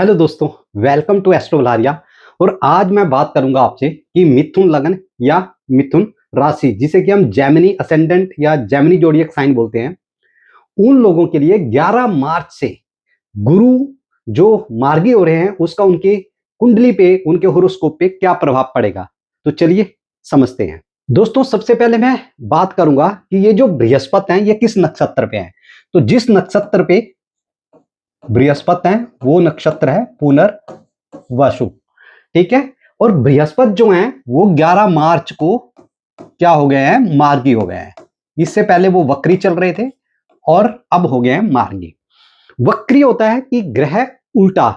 Hello दोस्तों, welcome to astro भलारिया। और आज मैं बात करूंगा आपसे कि मिथुन लग्न या मिथुन राशि, जिसे कि हम जेमिनी असेंडेंट या जेमिनी जोडिएक साइन बोलते हैं, उन लोगों के लिए 11 मार्च से गुरु जो मार्गी हो रहे हैं उसका उनकी कुंडली पे, उनके होरोस्कोप पे क्या प्रभाव पड़ेगा। तो चलिए समझते हैं। दोस्तों, सबसे पहले मैं बात करूंगा कि ये जो बृहस्पति हैं ये किस नक्षत्र पे हैं। तो जिस नक्षत्र पे बृहस्पति हैं वो नक्षत्र है पुनर्वसु। ठीक है। और बृहस्पति जो हैं वो 11 मार्च को क्या हो गए हैं, मार्गी हो गए हैं। इससे पहले वो वक्री चल रहे थे और अब हो गए हैं मार्गी। वक्री होता है कि ग्रह उल्टा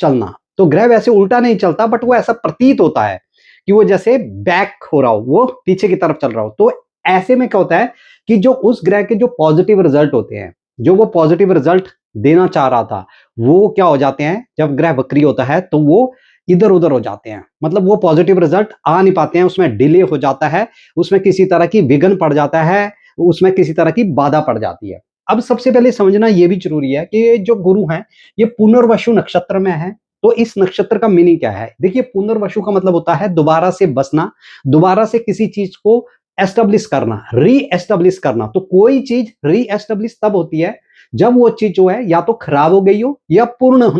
चलना। तो ग्रह वैसे उल्टा नहीं चलता, बट वो ऐसा प्रतीत होता है कि वो जैसे बैक हो रहा हो, वो पीछे की तरफ चल रहा हो। तो ऐसे में क्या होता है कि जो उस ग्रह के जो पॉजिटिव रिजल्ट होते हैं, जो वो पॉजिटिव रिजल्ट देना चाह रहा था, वो क्या हो जाते हैं, जब ग्रह वक्री होता है तो वो इधर उधर हो जाते हैं। मतलब वो पॉजिटिव रिजल्ट आ नहीं पाते हैं, उसमें डिले हो जाता है, उसमें किसी तरह की विघ्न पड़ जाता है, उसमें किसी तरह की बाधा पड़ जाती है। अब सबसे पहले समझना यह भी जरूरी है कि जो गुरु हैं ये पुनर्वसु नक्षत्र में है। तो इस नक्षत्र का मीनिंग क्या है? देखिए, पुनर्वसु का मतलब होता है दोबारा से बसना, दोबारा से किसी चीज को एस्टेब्लिश करना, री एस्टेब्लिश करना। तो कोई चीज री एस्टेब्लिश तब होती है जब वो चीज जो है या तो खराब हो गई हो या पूर्ण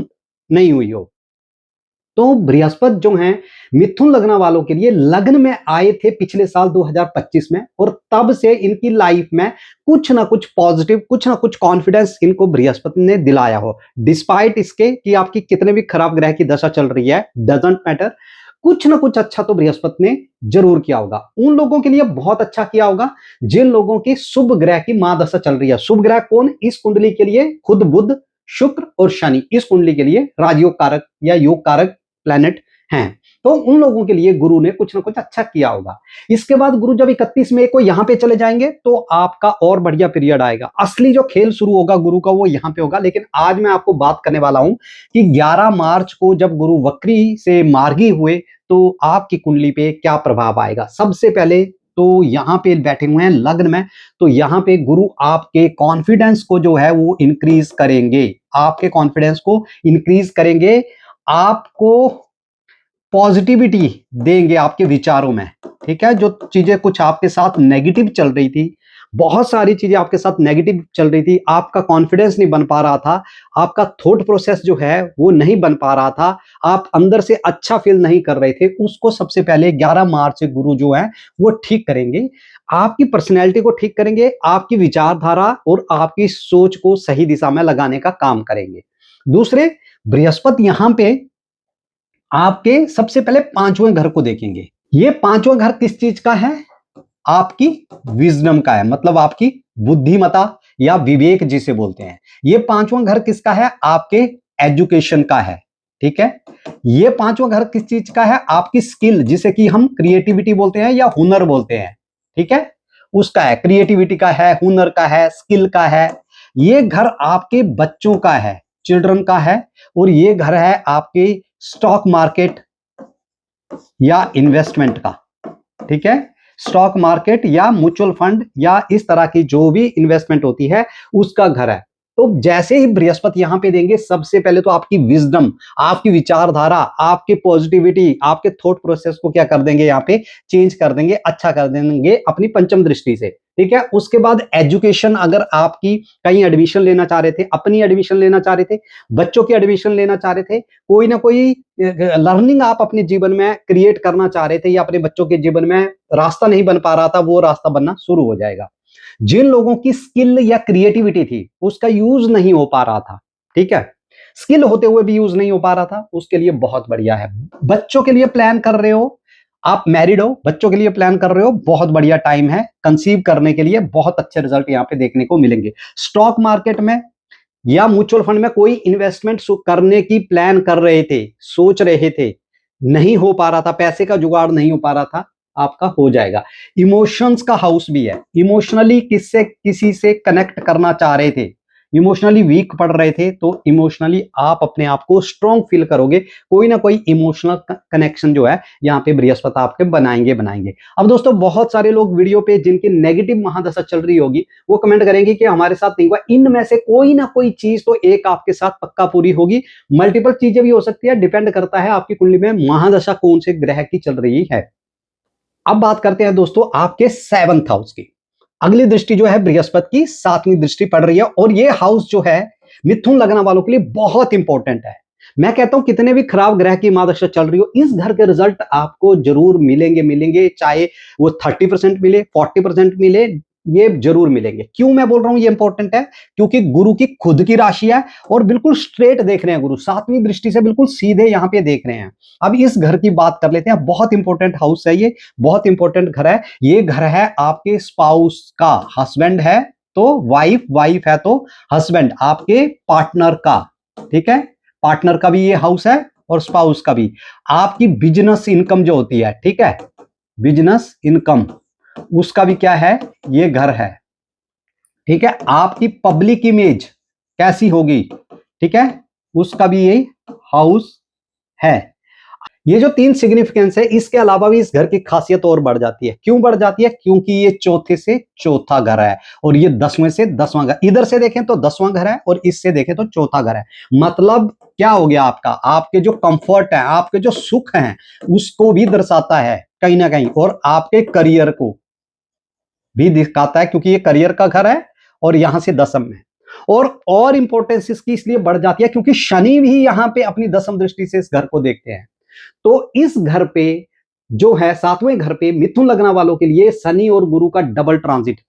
नहीं हुई हो। तो बृहस्पति जो हैं मिथुन लग्न वालों के लिए लग्न में आए थे पिछले साल 2025 में, और तब से इनकी लाइफ में कुछ ना कुछ पॉजिटिव, कुछ ना कुछ कॉन्फिडेंस इनको बृहस्पति ने दिलाया हो। डिस्पाइट इसके कि आपकी कितने भी खराब ग्रह की दशा चल रही है, डजंट मैटर, कुछ ना कुछ अच्छा तो बृहस्पति ने जरूर किया होगा। उन लोगों के लिए बहुत अच्छा किया होगा जिन लोगों की शुभ ग्रह की महादशा चल रही है। शुभ ग्रह कौन? इस कुंडली के लिए खुद बुध, शुक्र और शनि इस कुंडली के लिए राजयोग कारक या योग कारक प्लैनेट हैं। तो उन लोगों के लिए गुरु ने कुछ ना कुछ अच्छा किया होगा। इसके बाद गुरु जब 31 मई को यहां पे चले जाएंगे तो आपका और बढ़िया पीरियड आएगा। असली जो खेल शुरू होगा गुरु का वो यहां पे होगा। लेकिन आज मैं आपको बात करने वाला हूं कि 11 मार्च को जब गुरु वक्री से मार्गी हुए तो आपकी कुंडली पे क्या प्रभाव आएगा। सबसे पहले तो यहां पे बैठे हुए हैं लग्न में, तो यहां पे गुरु आपके कॉन्फिडेंस को जो है वो इंक्रीज करेंगे, आपके कॉन्फिडेंस को इंक्रीज करेंगे, आपको पॉजिटिविटी देंगे आपके विचारों में। ठीक है। जो चीजें कुछ आपके साथ नेगेटिव चल रही थी, बहुत सारी चीजें आपके साथ नेगेटिव चल रही थी, आपका कॉन्फिडेंस नहीं बन पा रहा था, आपका थॉट प्रोसेस जो है वो नहीं बन पा रहा था, आप अंदर से अच्छा फील नहीं कर रहे थे, उसको सबसे पहले 11 मार्च से गुरु जो है वो ठीक करेंगे। आपकी पर्सनैलिटी को ठीक करेंगे, आपकी विचारधारा और आपकी सोच को सही दिशा में लगाने का काम करेंगे। दूसरे, बृहस्पति यहां पे आपके सबसे पहले पांचवें घर को देखेंगे। ये पांचवा घर किस चीज का है? आपकी विजडम का है, मतलब आपकी बुद्धिमता या विवेक जिसे बोलते हैं। ये पांचवा घर किसका है? आपके एजुकेशन का है। ठीक है। ये पांचवा घर किस चीज का है? आपकी स्किल, जिसे कि हम क्रिएटिविटी बोलते हैं या हुनर बोलते हैं। ठीक है। उसका है, क्रिएटिविटी का है, हुनर का है, स्किल का है। ये घर आपके बच्चों का है, चिल्ड्रन का है। और ये घर है आपके स्टॉक मार्केट या इन्वेस्टमेंट का। ठीक है। स्टॉक मार्केट या म्यूचुअल फंड या इस तरह की जो भी इन्वेस्टमेंट होती है उसका घर है। तो जैसे ही बृहस्पति यहां पे देंगे, सबसे पहले तो आपकी विजडम, आपकी विचारधारा, आपकी पॉजिटिविटी, आपके थॉट प्रोसेस को क्या कर देंगे, यहाँ पे चेंज कर देंगे, अच्छा कर देंगे अपनी पंचम दृष्टि से। ठीक है। उसके बाद एजुकेशन, अगर आपकी कहीं एडमिशन लेना चाह रहे थे, अपनी एडमिशन लेना चाह रहे थे, बच्चों की एडमिशन लेना चाह रहे थे, कोई ना कोई लर्निंग आप अपने जीवन में क्रिएट करना चाह रहे थे या अपने बच्चों के जीवन में रास्ता नहीं बन पा रहा था, वो रास्ता बनना शुरू हो जाएगा। जिन लोगों की स्किल या क्रिएटिविटी थी उसका यूज नहीं हो पा रहा था, ठीक है, स्किल होते हुए भी यूज नहीं हो पा रहा था, उसके लिए बहुत बढ़िया है। बच्चों के लिए प्लान कर रहे हो, आप मैरिड हो, बच्चों के लिए प्लान कर रहे हो, बहुत बढ़िया टाइम है कंसीव करने के लिए, बहुत अच्छे रिजल्ट यहां पे देखने को मिलेंगे। स्टॉक मार्केट में या म्यूचुअल फंड में कोई इन्वेस्टमेंट करने की प्लान कर रहे थे, सोच रहे थे, नहीं हो पा रहा था, पैसे का जुगाड़ नहीं हो पा रहा था, आपका हो जाएगा। इमोशंस का हाउस भी है, इमोशनली किससे किसी से कनेक्ट करना चाह रहे थे, इमोशनली वीक पड़ रहे थे, तो इमोशनली आप अपने आप को स्ट्रॉन्ग फील करोगे। कोई ना कोई इमोशनल कनेक्शन जो है यहाँ पे बृहस्पति आपके बनाएंगे। अब दोस्तों बहुत सारे लोग वीडियो पे जिनकी नेगेटिव महादशा चल रही होगी वो कमेंट करेंगे कि हमारे साथ नहीं हुआ। इनमें से कोई ना कोई चीज तो एक आपके साथ पक्का पूरी होगी, मल्टीपल चीजें भी हो सकती है, डिपेंड करता है आपकी कुंडली में महादशा कौन से ग्रह की चल रही है। अब बात करते हैं दोस्तों आपके 7th हाउस की। अगली दृष्टि जो है बृहस्पति की 7वीं दृष्टि पड़ रही है, और ये हाउस जो है मिथुन लगन वालों के लिए बहुत इंपॉर्टेंट है। मैं कहता हूं कितने भी खराब ग्रह की महादशा चल रही हो, इस घर के रिजल्ट आपको जरूर मिलेंगे, चाहे वो 30% मिले, 40% मिले, ये जरूर मिलेंगे। क्यों मैं बोल रहा हूं ये इंपॉर्टेंट है? क्योंकि गुरु की खुद की राशि है और बिल्कुल स्ट्रेट देख रहे हैं गुरु, 7वीं दृष्टि से बिल्कुल सीधे यहां पे देख रहे हैं। अब इस घर की बात कर लेते हैं। बहुत इंपॉर्टेंट हाउस है ये, बहुत इंपॉर्टेंट घर है। ये घर है आपके स्पाउस का, हस्बैंड है तो वाइफ है तो हस्बैंड, आपके पार्टनर का। ठीक है, पार्टनर का भी ये हाउस है और स्पाउस का भी। आपकी बिजनेस इनकम जो होती है, ठीक है, बिजनेस इनकम, उसका भी क्या है, ये घर है। ठीक है, आपकी पब्लिक इमेज कैसी होगी, ठीक है, उसका भी ये हाउस है। ये जो 3 सिग्निफिकेंस है, इसके अलावा भी इस घर की खासियत और बढ़ जाती है। क्यों बढ़ जाती है? क्योंकि ये चौथे से चौथा घर है और ये 10वें से 10वां घर। इधर से देखें तो 10वां घर है और इससे देखें तो चौथा घर है। मतलब क्या हो गया आपका, आपके जो कंफर्ट है, आपके जो सुख हैं, उसको भी दर्शाता है कहीं ना कहीं, और आपके करियर को भी दिखाता है, क्योंकि ये करियर का घर है और यहां से 10वीं में। और इंपॉर्टेंस इसकी इसलिए बढ़ जाती है क्योंकि शनि भी यहां पे अपनी 10वीं दृष्टि से इस घर को देखते हैं। तो इस घर पे जो है 7वें घर पे मिथुन लगना वालों के लिए शनि और गुरु का डबल ट्रांजिट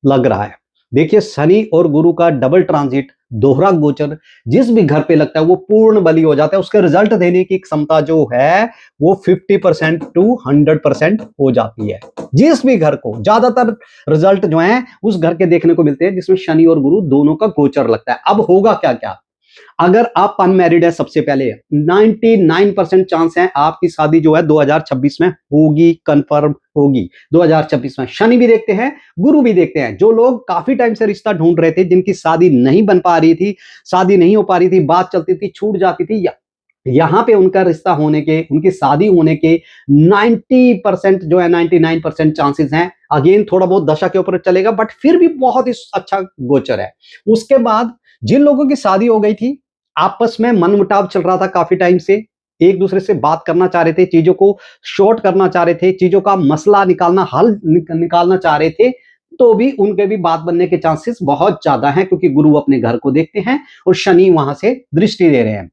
लग रहा है। देखिए, शनि और गुरु का डबल ट्रांजिट, दोहरा गोचर जिस भी घर पे लगता है वो पूर्ण बली हो जाता है। उसके रिजल्ट देने की क्षमता जो है वो 50% टू 100% हो जाती है। जिस भी घर को, ज्यादातर रिजल्ट जो है उस घर के देखने को मिलते हैं जिसमें शनि और गुरु दोनों का गोचर लगता है। अब होगा क्या क्या, अगर आप अनमैरिड है, सबसे पहले 99% चांस है आपकी शादी जो है 2026 में होगी, कंफर्म होगी। 2026 में शनि भी देखते हैं, गुरु भी देखते हैं। जो लोग काफी टाइम से रिश्ता ढूंढ रहे थे, जिनकी शादी नहीं बन पा रही थी, शादी नहीं हो पा रही थी, बात चलती थी, छूट जाती थी, यहां पे उनका रिश्ता होने के, उनकी शादी होने के 90% जो है 99% चांसेस हैं। अगेन थोड़ा बहुत दशा के ऊपर चलेगा, बट फिर भी बहुत ही अच्छा गोचर है। उसके बाद जिन लोगों की शादी हो गई थी, आपस में मनमुटाव चल रहा था काफी टाइम से, एक दूसरे से बात करना चाह रहे थे, चीजों को शॉर्ट करना चाह रहे थे, चीजों का मसला निकालना, हल निकालना चाह रहे थे, तो भी उनके भी बात बनने के चांसेस बहुत ज्यादा हैं, क्योंकि गुरु अपने घर को देखते हैं और शनि वहां से दृष्टि दे रहे हैं।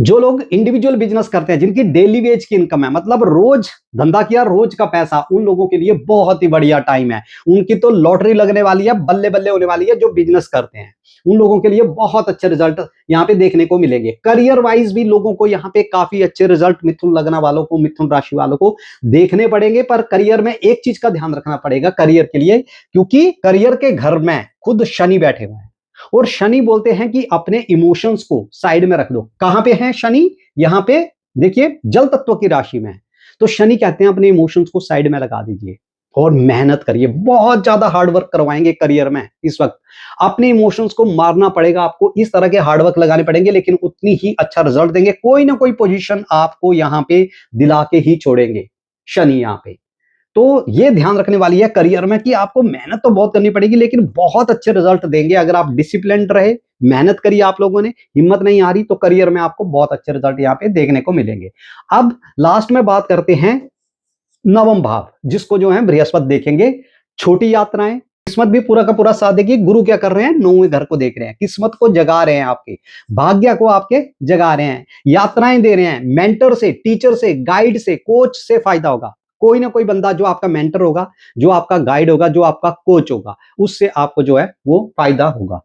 जो लोग इंडिविजुअल बिजनेस करते हैं, जिनकी डेली वेज की इनकम है, मतलब रोज धंधा किया रोज का पैसा, उन लोगों के लिए बहुत ही बढ़िया टाइम है। उनकी तो लॉटरी लगने वाली है, बल्ले बल्ले होने वाली है। जो बिजनेस करते हैं उन लोगों के लिए बहुत अच्छे रिजल्ट यहाँ पे देखने को मिलेंगे। करियर वाइज भी लोगों को यहाँ पे काफी अच्छे रिजल्ट मिथुन लगना वालों को, मिथुन राशि वालों को देखने पड़ेंगे। पर करियर में एक चीज का ध्यान रखना पड़ेगा करियर के लिए, क्योंकि करियर के घर में खुद शनि बैठे हुए हैं और शनि बोलते हैं कि अपने इमोशंस को साइड में रख दो। कहां पे है शनि? यहां पे देखिए, जल तत्व की राशि में है। तो शनि कहते हैं अपने इमोशंस को साइड में लगा दीजिए और मेहनत करिए। बहुत ज्यादा हार्डवर्क करवाएंगे करियर में इस वक्त। अपने इमोशंस को मारना पड़ेगा आपको, इस तरह के हार्डवर्क लगाने पड़ेंगे, लेकिन उतनी ही अच्छा रिजल्ट देंगे। कोई ना कोई पोजीशन आपको यहां पे दिला के ही छोड़ेंगे शनि यहां पे। तो ये ध्यान रखने वाली है करियर में कि आपको मेहनत तो बहुत करनी पड़ेगी, लेकिन बहुत अच्छे रिजल्ट देंगे अगर आप डिसिप्लिन रहे, मेहनत करिए। आप लोगों ने हिम्मत नहीं आ रही तो करियर में आपको बहुत अच्छे रिजल्ट यहाँ पे देखने को मिलेंगे। अब लास्ट में बात करते हैं 9वां भाव, जिसको जो है बृहस्पति देखेंगे। छोटी यात्राएं, किस्मत भी पूरा का पूरा साथ देगी। गुरु क्या कर रहे हैं? 9वें घर को देख रहे हैं, किस्मत को जगा रहे हैं, आपके भाग्य को आपके जगा रहे हैं, यात्राएं दे रहे हैं। मेंटर से, टीचर से, गाइड से, कोच से फायदा होगा। कोई ना कोई बंदा जो आपका मेंटर होगा, जो आपका गाइड होगा, जो आपका कोच होगा, उससे आपको जो है वो फायदा होगा।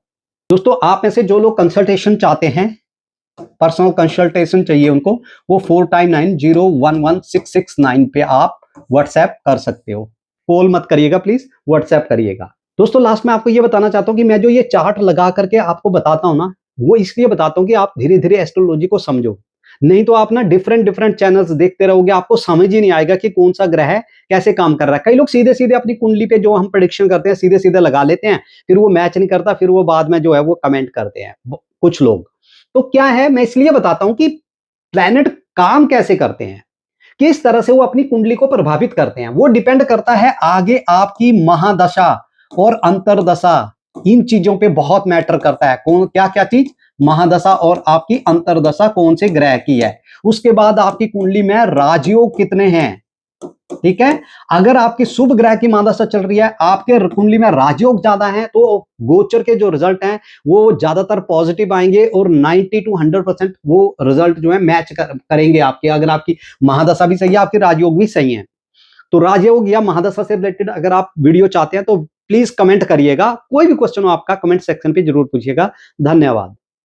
दोस्तों, आप में से जो लोग कंसल्टेशन चाहते हैं, पर्सनल कंसल्टेशन चाहिए उनको, वो 4990116669 पे आप व्हाट्सएप कर सकते हो। कॉल मत करिएगा प्लीज, व्हाट्सएप करिएगा। दोस्तों, लास्ट में आपको ये बताना चाहता हूं कि मैं जो ये चार्ट लगा करके आपको बताता हूं ना, वो इसलिए बताता हूं कि आप धीरे धीरे एस्ट्रोलॉजी को समझो। नहीं तो आप ना डिफरेंट डिफरेंट चैनल्स देखते रहोगे, आपको समझ ही नहीं आएगा कि कौन सा ग्रह कैसे काम कर रहा है। कई लोग सीधे सीधे अपनी कुंडली पे जो हम प्रेडिक्शन करते हैं सीधे सीधे लगा लेते हैं, फिर वो मैच नहीं करता, फिर वो बाद में जो है वो कमेंट करते हैं कुछ लोग। तो क्या है, मैं इसलिए बताता हूं कि प्लैनेट काम कैसे करते हैं, किस तरह से वो अपनी कुंडली को प्रभावित करते हैं, वो डिपेंड करता है आगे आपकी महादशा और अंतरदशा। इन चीजों पे बहुत मैटर करता है, कौन क्या क्या चीज, महादशा और आपकी अंतरदशा कौन से ग्रह की है। उसके बाद आपकी कुंडली में राजयोग कितने हैं, ठीक है। अगर आपकी शुभ ग्रह की महादशा चल रही है, आपके कुंडली में राजयोग ज्यादा है, तो गोचर के जो रिजल्ट हैं वो ज्यादातर पॉजिटिव आएंगे और 90 to 100% वो रिजल्ट जो है मैच करेंगे आपके। अगर आपकी महादशा भी सही है, आपके राजयोग भी सही है। तो राजयोग या महादशा से रिलेटेड अगर आप वीडियो चाहते हैं तो प्लीज कमेंट करिएगा, कोई भी क्वेश्चन हो आपका कमेंट सेक्शन पे जरूर पूछिएगा। धन्यवाद।